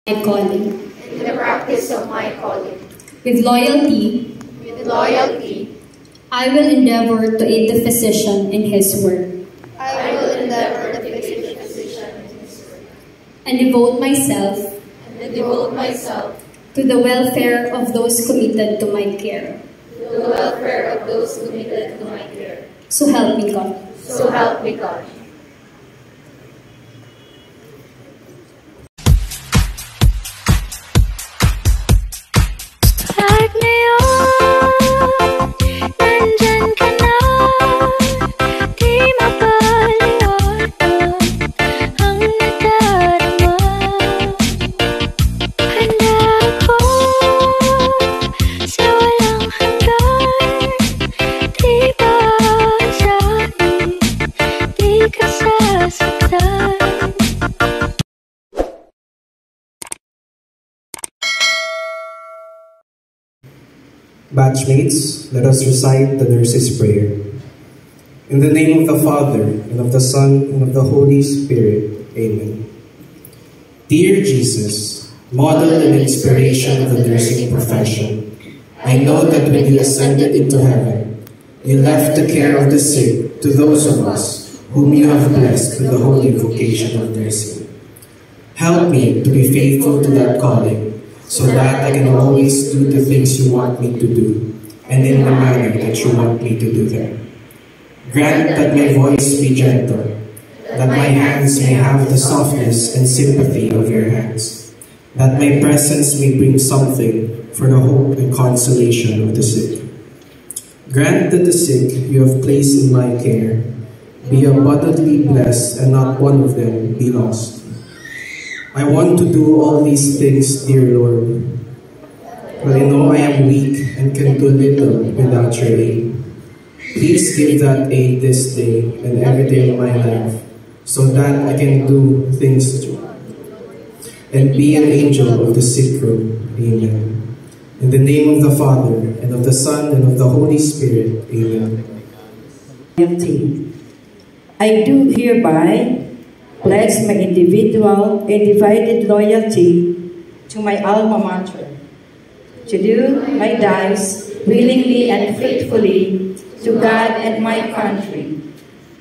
my calling. In the practice of my calling. With loyalty, I will endeavor to aid the physician in his work. I will endeavor to aid the physician in his work. And devote myself to the welfare of those committed to my care. So help me God. So help me God. Start me on, nandyan ka na, di mapaliwanag ang nadarama. Handa ako sa walang hanggan, di ba asahin, di ka sasaktan. Batchmates, let us recite the Nurse's Prayer. In the name of the Father, and of the Son, and of the Holy Spirit. Amen. Dear Jesus, model and inspiration of the nursing profession, I know that when you ascended into heaven, you left the care of the sick to those of us whom you have blessed with the holy vocation of nursing. Help me to be faithful to that calling, so that I can always do the things you want me to do, and in the manner that you want me to do them. Grant that my voice be gentle, that my hands may have the softness and sympathy of your hands, that my presence may bring something for the hope and consolation of the sick. Grant that the sick you have placed in my care be abundantly blessed and not one of them be lost. I want to do all these things, dear Lord, but I know I am weak and can do little without your aid. Please give that aid this day and every day of my life, so that I can do things and be an angel of the sick room. Amen. In the name of the Father, and of the Son, and of the Holy Spirit. Amen. I do hereby pledge my individual and divided loyalty to my alma mater, to do my duties willingly and faithfully to God and my country,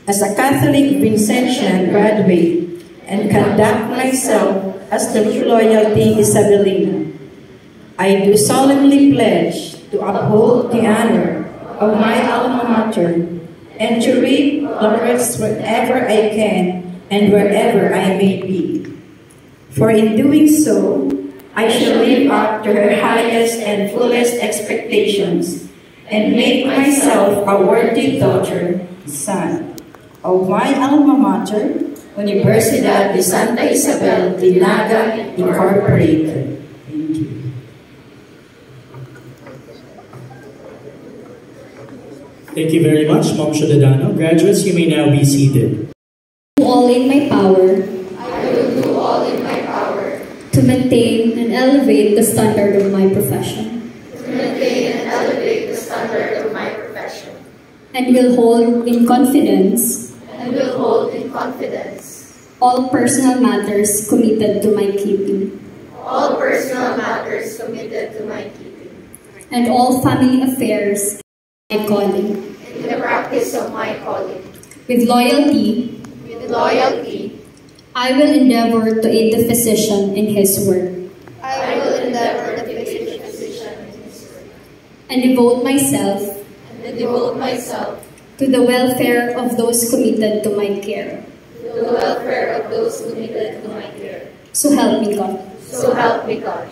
as a Catholic Vincentian graduate, and conduct myself as the true loyalty Isabelina. I do solemnly pledge to uphold the honor of my alma mater and to reap laurels wherever I can and wherever I may be. For in doing so, I shall live up to her highest and fullest expectations and make myself a worthy daughter, son of my alma mater, Universidad de Santa Isabel de Naga, Incorporated. Thank you. Thank you very much, Ma'am Ciudadano. Graduates, you may now be seated. All in my power, I will do all in my power to maintain and elevate the standard of my profession, and will hold in confidence all personal matters committed to my keeping, and all family affairs in my calling. in the practice of my calling. With loyalty, I will endeavor to aid the physician in his work, I will endeavor to aid the physician in his work. and devote myself to the welfare of those committed to my care. So help me God. So help me God.